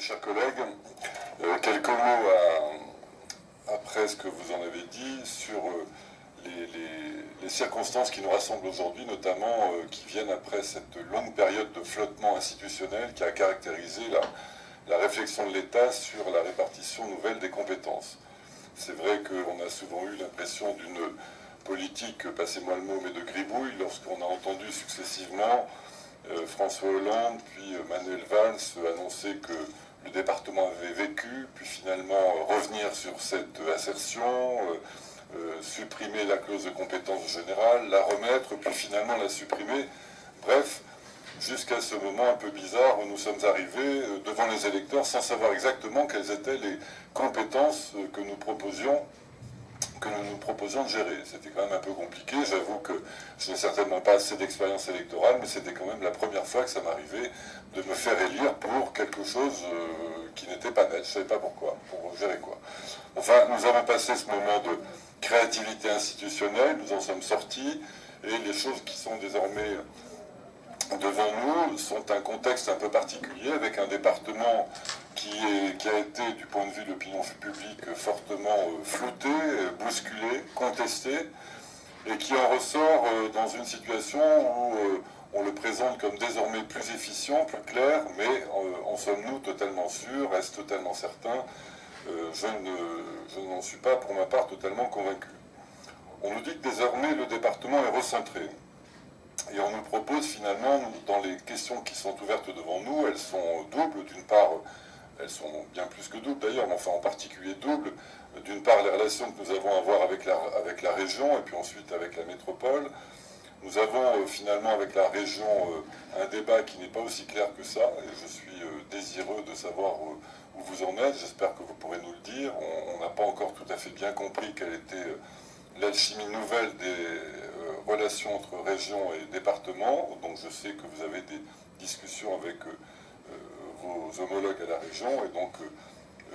chers collègues. Quelques mots après ce que vous en avez dit sur les circonstances qui nous rassemblent aujourd'hui, notamment qui viennent après cette longue période de flottement institutionnel qui a caractérisé la réflexion de l'État sur la répartition nouvelle des compétences. C'est vrai qu'on a souvent eu l'impression d'une politique, passez-moi le mot, mais de gribouille, lorsqu'on a entendu successivement François Hollande, puis Manuel Valls annoncer que le département avait vécu, puis finalement revenir sur cette assertion, supprimer la clause de compétence générale, la remettre, puis finalement la supprimer. Bref, jusqu'à ce moment un peu bizarre où nous sommes arrivés devant les électeurs sans savoir exactement quelles étaient les compétences que nous nous proposions de gérer. C'était quand même un peu compliqué. J'avoue que je n'ai certainement pas assez d'expérience électorale, mais c'était quand même la première fois que ça m'arrivait de me faire élire pour quelque chose qui n'était pas net. Je ne savais pas pourquoi, pour gérer quoi. Enfin, nous avons passé ce moment de créativité institutionnelle, nous en sommes sortis, et les choses qui sont désormais devant nous sont un contexte un peu particulier, avec un département qui a été, du point de vue de l'opinion publique, fortement flouté, bousculé, contesté, et qui en ressort dans une situation où on le présente comme désormais plus efficient, plus clair, mais en sommes-nous totalement sûrs, est-ce totalement certain? Je n'en suis pas, pour ma part, totalement convaincu. On nous dit que désormais le département est recentré. Et on nous propose finalement, dans les questions qui sont ouvertes devant nous, elles sont doubles. D'une part, elles sont bien plus que doubles d'ailleurs, mais enfin en particulier doubles. D'une part, les relations que nous avons à avoir avec la région, et puis ensuite avec la métropole. Nous avons finalement avec la région un débat qui n'est pas aussi clair que ça, et je suis désireux de savoir où vous en êtes. J'espère que vous pourrez nous le dire. On n'a pas encore tout à fait bien compris quelle était l'alchimie nouvelle des relations entre région et département. Donc je sais que vous avez des discussions avec vos homologues à la région, et donc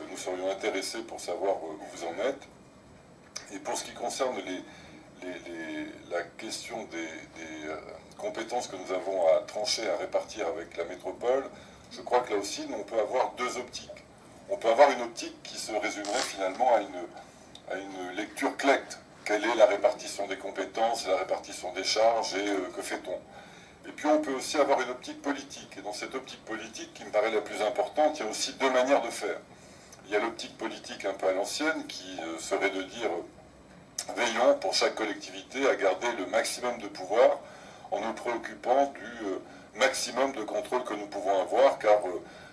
nous serions intéressés pour savoir où vous en êtes. Et pour ce qui concerne la question des compétences que nous avons à trancher, à répartir avec la métropole, je crois que là aussi, on peut avoir deux optiques. On peut avoir une optique qui se résumerait finalement à une lecture clecte. Quelle est la répartition des compétences, la répartition des charges, et que fait-on? Et puis on peut aussi avoir une optique politique. Et dans cette optique politique, qui me paraît la plus importante, il y a aussi deux manières de faire. Il y a l'optique politique un peu à l'ancienne, qui serait de dire veillons pour chaque collectivité à garder le maximum de pouvoir en nous préoccupant du maximum de contrôle que nous pouvons avoir, car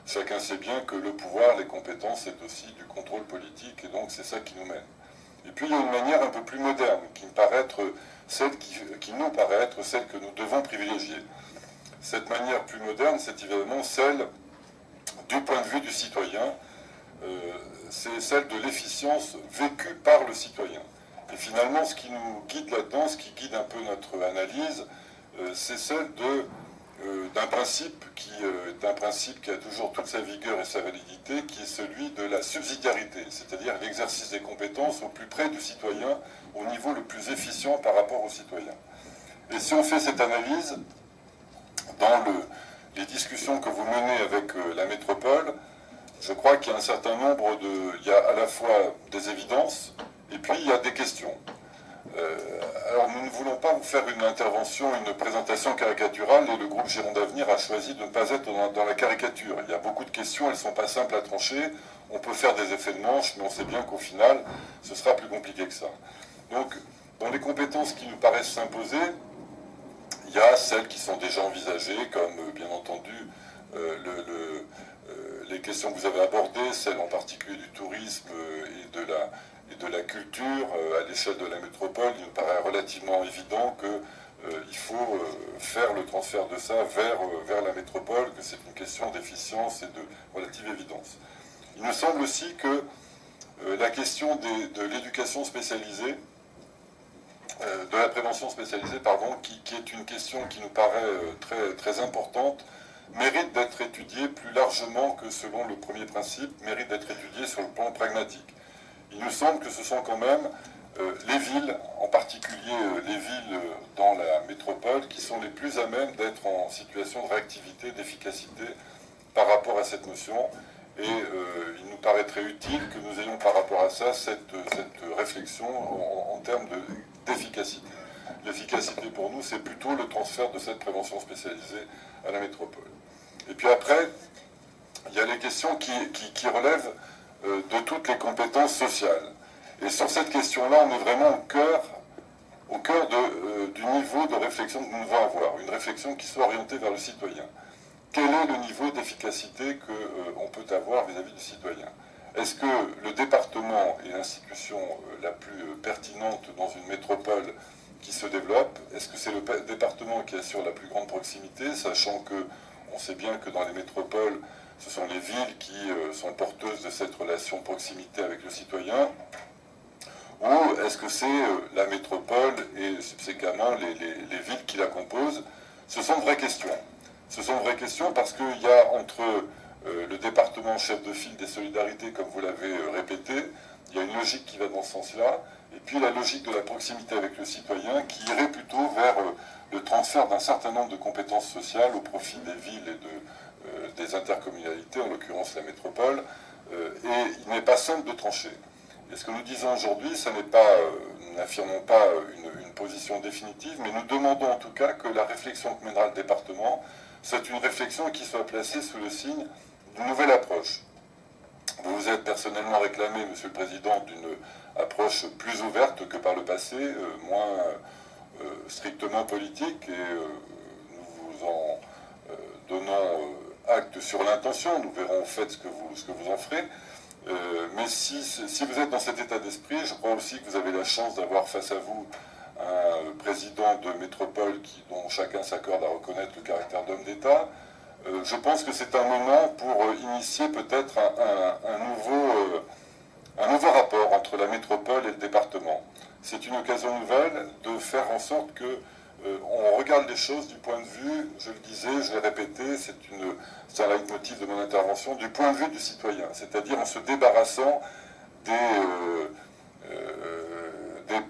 chacun sait bien que le pouvoir, les compétences, c'est aussi du contrôle politique, et donc c'est ça qui nous mène. Et puis il y a une manière un peu plus moderne, qui nous paraît être celle que nous devons privilégier. Cette manière plus moderne, c'est évidemment celle du point de vue du citoyen, c'est celle de l'efficience vécue par le citoyen. Et finalement, ce qui nous guide là-dedans, ce qui guide un peu notre analyse, c'est celle d'un principe qui est un principe qui a toujours toute sa vigueur et sa validité, qui est celui de la subsidiarité, c'est-à-dire l'exercice des compétences au plus près du citoyen, au niveau le plus efficient par rapport au citoyen. Et si on fait cette analyse, dans les discussions que vous menez avec la métropole, je crois qu'il y a un certain nombre il y a à la fois des évidences, et puis il y a des questions. Alors nous ne voulons pas vous faire une intervention, une présentation caricaturale, et le groupe Gironde d'Avenir a choisi de ne pas être dans la caricature. Il y a beaucoup de questions, elles ne sont pas simples à trancher. On peut faire des effets de manche, mais on sait bien qu'au final, ce sera plus compliqué que ça. Donc, dans les compétences qui nous paraissent s'imposer, il y a celles qui sont déjà envisagées, comme bien entendu les questions que vous avez abordées, celles en particulier du tourisme et de la culture à l'échelle de la métropole. Il me paraît relativement évident qu'il faut faire le transfert de ça vers la métropole, que c'est une question d'efficience et de relative évidence. Il me semble aussi que la question de l'éducation spécialisée, de la prévention spécialisée, pardon, qui est une question qui nous paraît très, très importante, mérite d'être étudiée plus largement que selon le premier principe, mérite d'être étudiée sur le plan pragmatique. Il nous semble que ce sont quand même les villes, en particulier les villes dans la métropole, qui sont les plus à même d'être en situation de réactivité, d'efficacité par rapport à cette notion. Et il nous paraîtrait utile que nous ayons par rapport à ça cette réflexion en termes d'efficacité. L'efficacité pour nous, c'est plutôt le transfert de cette prévention spécialisée à la métropole. Et puis après, il y a les questions qui relèvent de toutes les compétences sociales. Et sur cette question-là, on est vraiment au cœur du niveau de réflexion que nous devons avoir, une réflexion qui soit orientée vers le citoyen. Quel est le niveau d'efficacité qu'on peut avoir vis-à-vis du citoyen? Est-ce que le département est l'institution la plus pertinente dans une métropole qui se développe? Est-ce que c'est le département qui assure la plus grande proximité, sachant que on sait bien que dans les métropoles, ce sont les villes qui sont porteuses de cette relation proximité avec le citoyen? Ou est-ce que c'est la métropole et subséquemment les villes qui la composent? Ce sont de vraies questions. Ce sont de vraies questions parce qu'il y a entre le département chef de file des solidarités, comme vous l'avez répété, il y a une logique qui va dans ce sens-là, et puis la logique de la proximité avec le citoyen qui irait plutôt vers le transfert d'un certain nombre de compétences sociales au profit des villes et des intercommunalités, en l'occurrence la métropole, et il n'est pas simple de trancher. Et ce que nous disons aujourd'hui, ce n'est pas, nous n'affirmons pas une position définitive, mais nous demandons en tout cas que la réflexion que mènera le département soit une réflexion qui soit placée sous le signe d'une nouvelle approche. Vous vous êtes personnellement réclamé, Monsieur le Président, d'une approche plus ouverte que par le passé, moins strictement politique, et nous vous en donnons acte sur l'intention. Nous verrons au fait ce que vous en ferez. Mais si vous êtes dans cet état d'esprit, je crois aussi que vous avez la chance d'avoir face à vous un président de métropole dont chacun s'accorde à reconnaître le caractère d'homme d'État. Je pense que c'est un moment pour initier peut-être un nouveau rapport entre la métropole et le département. C'est une occasion nouvelle de faire en sorte que on regarde les choses du point de vue, je le disais, je l'ai répété, c'est un leitmotiv de mon intervention, du point de vue du citoyen, c'est-à-dire en se débarrassant des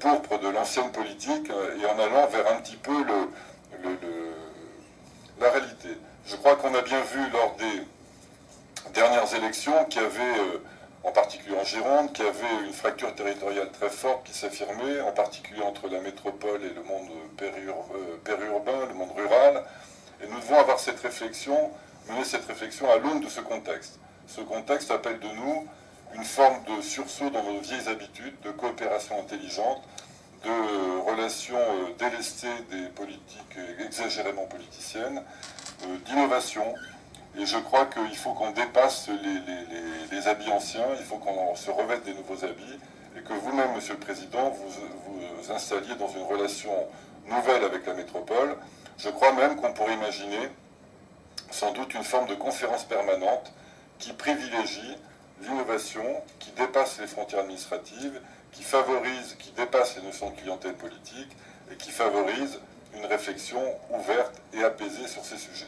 pourpres de l'ancienne politique et en allant vers un petit peu la réalité. Je crois qu'on a bien vu lors des dernières élections qu'il y avait, en particulier en Gironde, qu'il y avait une fracture territoriale très forte qui s'affirmait, en particulier entre la métropole et le monde périurbain, le monde rural. Et nous devons avoir cette réflexion, mener cette réflexion à l'aune de ce contexte. Ce contexte appelle de nous une forme de sursaut dans nos vieilles habitudes, de coopération intelligente, de relations délestées des politiques exagérément politiciennes, d'innovation. Et je crois qu'il faut qu'on dépasse les habits anciens, il faut qu'on se revête des nouveaux habits, et que vous-même, Monsieur le Président, vous installiez dans une relation nouvelle avec la métropole. Je crois même qu'on pourrait imaginer sans doute une forme de conférence permanente qui privilégie l'innovation, qui dépasse les frontières administratives, qui favorise, qui dépasse les notions de clientèle politique et qui favorise une réflexion ouverte et apaisée sur ces sujets.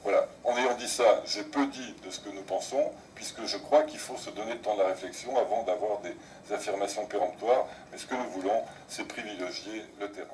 Voilà. En ayant dit ça, j'ai peu dit de ce que nous pensons, puisque je crois qu'il faut se donner le temps de la réflexion avant d'avoir des affirmations péremptoires. Mais ce que nous voulons, c'est privilégier le terrain.